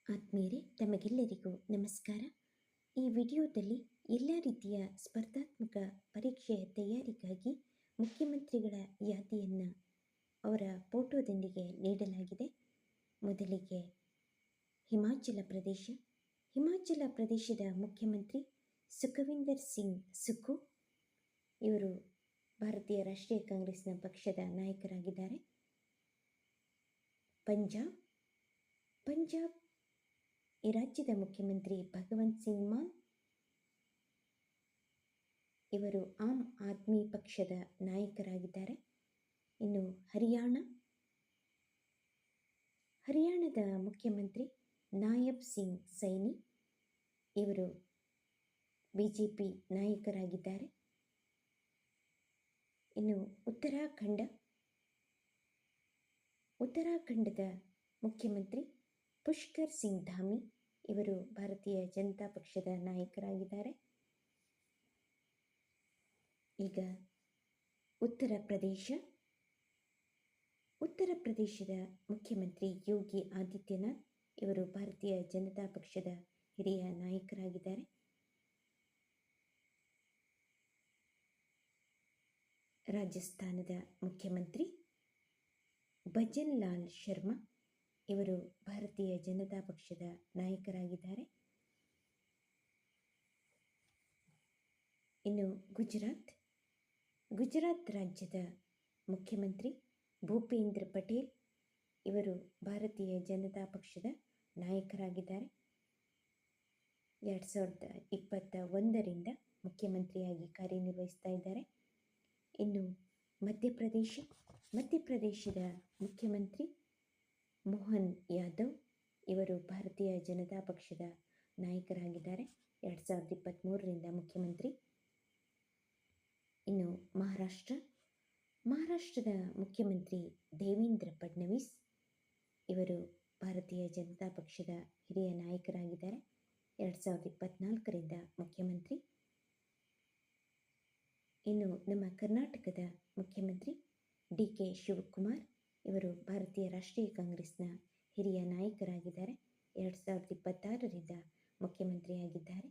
ಆತ್ಮೀಯರೇ, ತಮಗೆಲ್ಲರಿಗೂ ನಮಸ್ಕಾರ. ಈ ವಿಡಿಯೋದಲ್ಲಿ ಎಲ್ಲ ರೀತಿಯ ಸ್ಪರ್ಧಾತ್ಮಕ ಪರೀಕ್ಷೆಯ ತಯಾರಿಗಾಗಿ ಮುಖ್ಯಮಂತ್ರಿಗಳ ಯಾದಿಯನ್ನು ಅವರ ಫೋಟೋದೊಂದಿಗೆ ನೀಡಲಾಗಿದೆ. ಮೊದಲಿಗೆ ಹಿಮಾಚಲ ಪ್ರದೇಶದ ಮುಖ್ಯಮಂತ್ರಿ ಸುಖವಿಂದರ್ ಸಿಂಗ್ ಸುಖು. ಇವರು ಭಾರತೀಯ ರಾಷ್ಟ್ರೀಯ ಕಾಂಗ್ರೆಸ್ನ ಪಕ್ಷದ ನಾಯಕರಾಗಿದ್ದಾರೆ. ಪಂಜಾಬ್ ಈ ರಾಜ್ಯದ ಮುಖ್ಯಮಂತ್ರಿ ಭಗವಂತ್ ಸಿಂಗ್ ಮಾನ್. ಇವರು ಆಮ್ ಆದ್ಮಿ ಪಕ್ಷದ ನಾಯಕರಾಗಿದ್ದಾರೆ. ಇನ್ನು ಹರಿಯಾಣದ ಮುಖ್ಯಮಂತ್ರಿ ನಾಯಬ್ ಸಿಂಗ್ ಸೈನಿ. ಇವರು ಬಿಜೆಪಿ ನಾಯಕರಾಗಿದ್ದಾರೆ. ಇನ್ನು ಉತ್ತರಾಖಂಡದ ಮುಖ್ಯಮಂತ್ರಿ ಪುಷ್ಕರ್ ಸಿಂಗ್ ಧಾಮಿ. ಇವರು ಭಾರತೀಯ ಜನತಾ ಪಕ್ಷದ ನಾಯಕರಾಗಿದ್ದಾರೆ. ಈಗ ಉತ್ತರ ಪ್ರದೇಶದ ಮುಖ್ಯಮಂತ್ರಿ ಯೋಗಿ ಆದಿತ್ಯನಾಥ್. ಇವರು ಭಾರತೀಯ ಜನತಾ ಪಕ್ಷದ ಹಿರಿಯ ನಾಯಕರಾಗಿದ್ದಾರೆ. ರಾಜಸ್ಥಾನದ ಮುಖ್ಯಮಂತ್ರಿ ಭಜನ್ ಲಾಲ್ ಶರ್ಮಾ. ಇವರು ಭಾರತೀಯ ಜನತಾ ಪಕ್ಷದ ನಾಯಕರಾಗಿದ್ದಾರೆ. ಇನ್ನು ಗುಜರಾತ್ ರಾಜ್ಯದ ಮುಖ್ಯಮಂತ್ರಿ ಭೂಪೇಂದ್ರ ಪಟೇಲ್. ಇವರು ಭಾರತೀಯ ಜನತಾ ಪಕ್ಷದ ನಾಯಕರಾಗಿದ್ದಾರೆ. 2021ರಿಂದ ಮುಖ್ಯಮಂತ್ರಿಯಾಗಿ ಕಾರ್ಯನಿರ್ವಹಿಸ್ತಾ ಇದ್ದಾರೆ. ಇನ್ನು ಮಧ್ಯಪ್ರದೇಶದ ಮುಖ್ಯಮಂತ್ರಿ ಮೋಹನ್ ಯಾದವ್. ಇವರು ಭಾರತೀಯ ಜನತಾ ಪಕ್ಷದ ನಾಯಕರಾಗಿದ್ದಾರೆ. 2023ರಿಂದ ಮುಖ್ಯಮಂತ್ರಿ. ಇನ್ನು ಮಹಾರಾಷ್ಟ್ರದ ಮುಖ್ಯಮಂತ್ರಿ ದೇವೇಂದ್ರ ಫಡ್ನವೀಸ್. ಇವರು ಭಾರತೀಯ ಜನತಾ ಪಕ್ಷದ ಹಿರಿಯ ನಾಯಕರಾಗಿದ್ದಾರೆ. 2024ರಿಂದ ಮುಖ್ಯಮಂತ್ರಿ. ಇನ್ನು ನಮ್ಮ ಕರ್ನಾಟಕದ ಮುಖ್ಯಮಂತ್ರಿ DK ಶಿವಕುಮಾರ್. ಇವರು ಭಾರತೀಯ ರಾಷ್ಟ್ರೀಯ ಕಾಂಗ್ರೆಸ್ನ ಹಿರಿಯ ನಾಯಕರಾಗಿದ್ದಾರೆ. 2026ರಿಂದ ಮುಖ್ಯಮಂತ್ರಿಯಾಗಿದ್ದಾರೆ.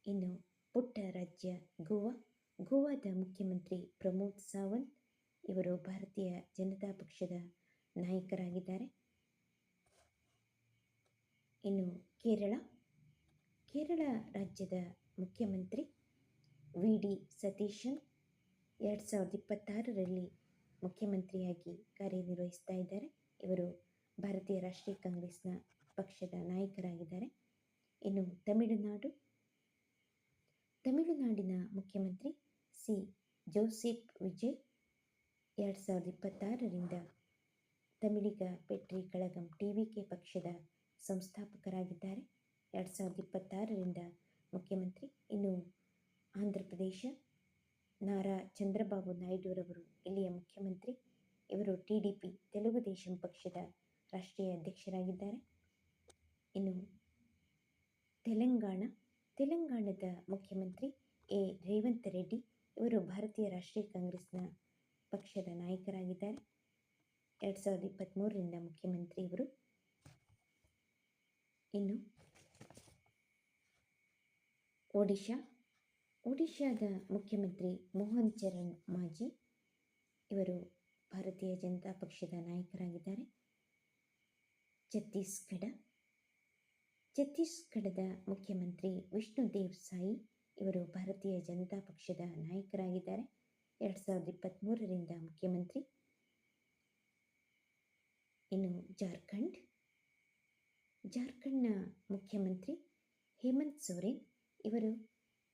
ಇನ್ನು ಪುಟ್ಟ ರಾಜ್ಯ ಗೋವಾದ ಮುಖ್ಯಮಂತ್ರಿ ಪ್ರಮೋದ್ ಸಾವಂತ್. ಇವರು ಭಾರತೀಯ ಜನತಾ ಪಕ್ಷದ ನಾಯಕರಾಗಿದ್ದಾರೆ. ಇನ್ನು ಕೇರಳ ರಾಜ್ಯದ ಮುಖ್ಯಮಂತ್ರಿ VD ಸತೀಶನ್ 2026ರಲ್ಲಿ ಮುಖ್ಯಮಂತ್ರಿಯಾಗಿ ಕಾರ್ಯನಿರ್ವಹಿಸ್ತಾ ಇದ್ದಾರೆ. ಇವರು ಭಾರತೀಯ ರಾಷ್ಟ್ರೀಯ ಕಾಂಗ್ರೆಸ್ನ ಪಕ್ಷದ ನಾಯಕರಾಗಿದ್ದಾರೆ. ಇನ್ನು ತಮಿಳುನಾಡಿನ ಮುಖ್ಯಮಂತ್ರಿ ಸಿ ಜೋಸೆಫ್ ವಿಜಯ್ 2026ರಿಂದ ತಮಿಳಿಗ ಪೆಟ್ರಿ ಕಳಗಂ TVK ಪಕ್ಷದ ಸಂಸ್ಥಾಪಕರಾಗಿದ್ದಾರೆ. 2026ರಿಂದ ಮುಖ್ಯಮಂತ್ರಿ. ಇನ್ನು ಆಂಧ್ರ ಪ್ರದೇಶ ನಾರಾ ಚಂದ್ರಬಾಬು ನಾಯ್ಡುರವರು ಇಲ್ಲಿಯ ಮುಖ್ಯಮಂತ್ರಿ. ಇವರು TDP ತೆಲುಗು ದೇಶಂ ಪಕ್ಷದ ರಾಷ್ಟ್ರೀಯ ಅಧ್ಯಕ್ಷರಾಗಿದ್ದಾರೆ. ಇನ್ನು ತೆಲಂಗಾಣದ ಮುಖ್ಯಮಂತ್ರಿ ರೇವಂತ್ ರೆಡ್ಡಿ. ಇವರು ಭಾರತೀಯ ರಾಷ್ಟ್ರೀಯ ಕಾಂಗ್ರೆಸ್ನ ಪಕ್ಷದ ನಾಯಕರಾಗಿದ್ದಾರೆ. 2023ರಿಂದ ಮುಖ್ಯಮಂತ್ರಿ ಇವರು. ಇನ್ನು ಒಡಿಶಾದ ಮುಖ್ಯಮಂತ್ರಿ ಮೋಹನ್ ಚರಣ್ ಮಾಜಿ. ಇವರು ಭಾರತೀಯ ಜನತಾ ಪಕ್ಷದ ನಾಯಕರಾಗಿದ್ದಾರೆ. ಛತ್ತೀಸ್ಗಢದ ಮುಖ್ಯಮಂತ್ರಿ ವಿಷ್ಣುದೇವ್ ಸಾಯಿ. ಇವರು ಭಾರತೀಯ ಜನತಾ ಪಕ್ಷದ ನಾಯಕರಾಗಿದ್ದಾರೆ. 2023ರಿಂದ ಮುಖ್ಯಮಂತ್ರಿ. ಇನ್ನು ಜಾರ್ಖಂಡ್ನ ಮುಖ್ಯಮಂತ್ರಿ ಹೇಮಂತ್ ಸೊರೇನ್. ಇವರು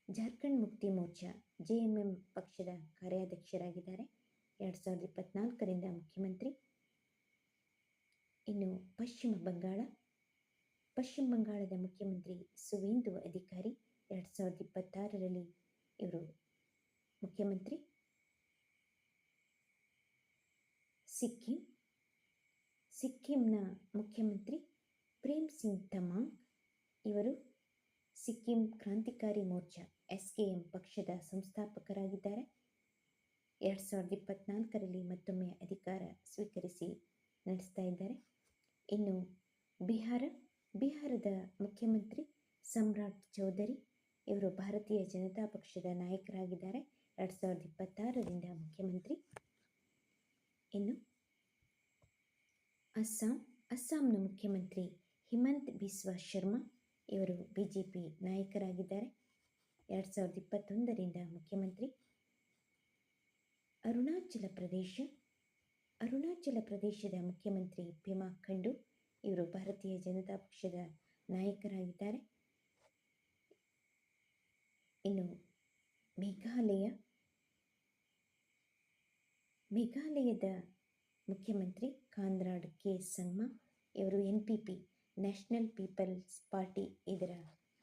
ಜಾರ್ಖಂಡ್ ಮುಕ್ತಿ ಮೋರ್ಚಾ JMM ಪಕ್ಷದ ಕಾರ್ಯಾಧ್ಯಕ್ಷರಾಗಿದ್ದಾರೆ. 2024ರಿಂದ ಮುಖ್ಯಮಂತ್ರಿ. ಇನ್ನು ಪಶ್ಚಿಮ ಬಂಗಾಳದ ಮುಖ್ಯಮಂತ್ರಿ ಸುವೇಂದು ಅಧಿಕಾರಿ. 2026ರಲ್ಲಿ ಇವರು ಮುಖ್ಯಮಂತ್ರಿ. ಸಿಕ್ಕಿಂನ ಮುಖ್ಯಮಂತ್ರಿ ಪ್ರೇಮ್ ಸಿಂಗ್ ತಮಾಂಗ್. ಇವರು ಸಿಕ್ಕಿಂ ಕ್ರಾಂತಿಕಾರಿ ಮೋರ್ಚಾ SKM ಪಕ್ಷದ ಸಂಸ್ಥಾಪಕರಾಗಿದ್ದಾರೆ. 2024ರಲ್ಲಿ ಮತ್ತೊಮ್ಮೆ ಅಧಿಕಾರ ಸ್ವೀಕರಿಸಿ ನಡೆಸ್ತಾ ಇದ್ದಾರೆ. ಇನ್ನು ಬಿಹಾರದ ಮುಖ್ಯಮಂತ್ರಿ ಸಮ್ರಾಟ್ ಚೌಧರಿ ಇವರು ಭಾರತೀಯ ಜನತಾ ಪಕ್ಷದ ನಾಯಕರಾಗಿದ್ದಾರೆ. 2026ರಿಂದ ಮುಖ್ಯಮಂತ್ರಿ. ಇನ್ನು ಅಸ್ಸಾಂನ ಮುಖ್ಯಮಂತ್ರಿ ಹಿಮಂತ್ ಬಿಸ್ವಾ ಶರ್ಮಾ ಇವರು ಬಿಜೆಪಿ ನಾಯಕರಾಗಿದ್ದಾರೆ. 2021ರಿಂದ ಮುಖ್ಯಮಂತ್ರಿ. ಅರುಣಾಚಲ ಪ್ರದೇಶದ ಮುಖ್ಯಮಂತ್ರಿ ಪೆಮಾ ಖಂಡು ಇವರು ಭಾರತೀಯ ಜನತಾ ಪಕ್ಷದ ನಾಯಕರಾಗಿದ್ದಾರೆ. ಇನ್ನು ಮೇಘಾಲಯದ ಮುಖ್ಯಮಂತ್ರಿ ಕಾನ್ರಾಡ್ ಕೆ ಸಂಗ್ಮಾ ಇವರು NPP ನ್ಯಾಷನಲ್ ಪೀಪಲ್ಸ್ ಪಾರ್ಟಿ ಇದರ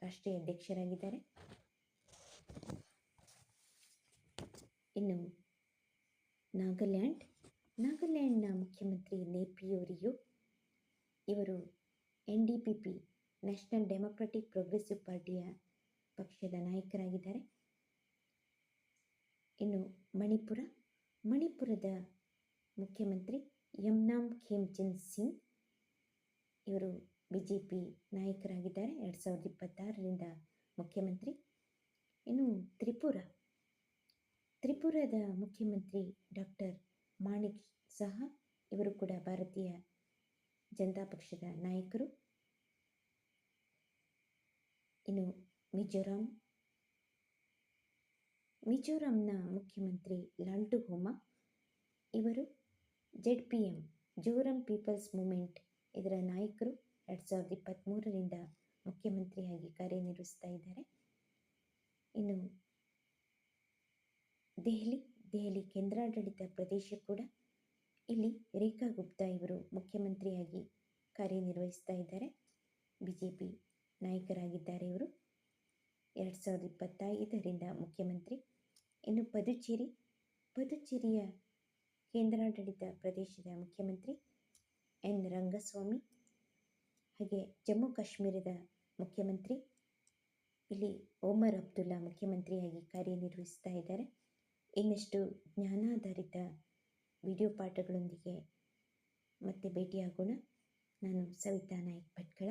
ರಾಷ್ಟ್ರೀಯ ಅಧ್ಯಕ್ಷರಾಗಿದ್ದಾರೆ. ಇನ್ನು ನಾಗಾಲ್ಯಾಂಡ್ನ ಮುಖ್ಯಮಂತ್ರಿ ನೇಪಿಯೋ ರಿಯೋ ಇವರು NDPP ನ್ಯಾಷನಲ್ ಡೆಮೊಕ್ರಾಟಿಕ್ ಪ್ರೋಗ್ರೆಸಿವ್ ಪಾರ್ಟಿಯ ಪಕ್ಷದ ನಾಯಕರಾಗಿದ್ದಾರೆ. ಇನ್ನು ಮಣಿಪುರದ ಮುಖ್ಯಮಂತ್ರಿ ಯಮ್ನಾಮ್ ಖೇಮ್ಚಂದ್ ಸಿಂಗ್ ಇವರು ಬಿಜೆಪಿ ನಾಯಕರಾಗಿದ್ದಾರೆ. 2026ರಿಂದ ಮುಖ್ಯಮಂತ್ರಿ. ಇನ್ನು ತ್ರಿಪುರದ ಮುಖ್ಯಮಂತ್ರಿ ಡಾಕ್ಟರ್ ಮಾಣಿಕ್ ಸಹಾ ಇವರು ಕೂಡ ಭಾರತೀಯ ಜನತಾ ಪಕ್ಷದ ನಾಯಕರು. ಇನ್ನು ಮಿಜೋರಾಂನ ಮುಖ್ಯಮಂತ್ರಿ ಲಾಲ್ಟು ಹೋಮಾ ಇವರು ZPM ಜೋರಂ ಪೀಪಲ್ಸ್ ಮೂವ್ಮೆಂಟ್ ಇದರ ನಾಯಕರು. 2023ರಿಂದ ಮುಖ್ಯಮಂತ್ರಿಯಾಗಿ ಕಾರ್ಯನಿರ್ವಹಿಸ್ತಾ ಇದ್ದಾರೆ. ಇನ್ನು ದೆಹಲಿ ಕೇಂದ್ರಾಡಳಿತ ಪ್ರದೇಶ ಕೂಡ ಇಲ್ಲಿ ರೇಖಾ ಗುಪ್ತಾ ಇವರು ಮುಖ್ಯಮಂತ್ರಿಯಾಗಿ ಕಾರ್ಯನಿರ್ವಹಿಸ್ತಾ ಇದ್ದಾರೆ. ಬಿಜೆಪಿ ನಾಯಕರಾಗಿದ್ದಾರೆ ಇವರು. 2025ರಿಂದ ಮುಖ್ಯಮಂತ್ರಿ. ಇನ್ನು ಪುದುಚೇರಿಯ ಕೇಂದ್ರಾಡಳಿತ ಪ್ರದೇಶದ ಮುಖ್ಯಮಂತ್ರಿ N ರಂಗಸ್ವಾಮಿ. ಹಾಗೆ ಜಮ್ಮು ಕಾಶ್ಮೀರದ ಮುಖ್ಯಮಂತ್ರಿ ಇಲ್ಲಿ ಒಮರ್ ಅಬ್ದುಲ್ಲಾ ಮುಖ್ಯಮಂತ್ರಿಯಾಗಿ ಕಾರ್ಯನಿರ್ವಹಿಸ್ತಾ ಇದ್ದಾರೆ. ಇನ್ನಷ್ಟು ಜ್ಞಾನಾಧಾರಿತ ವಿಡಿಯೋ ಪಾಠಗಳೊಂದಿಗೆ ಮತ್ತೆ ಭೇಟಿಯಾಗೋಣ. ನಾನು ಸವಿತಾ ನಾಯ್ಕ್ ಭಟ್ಕಳ.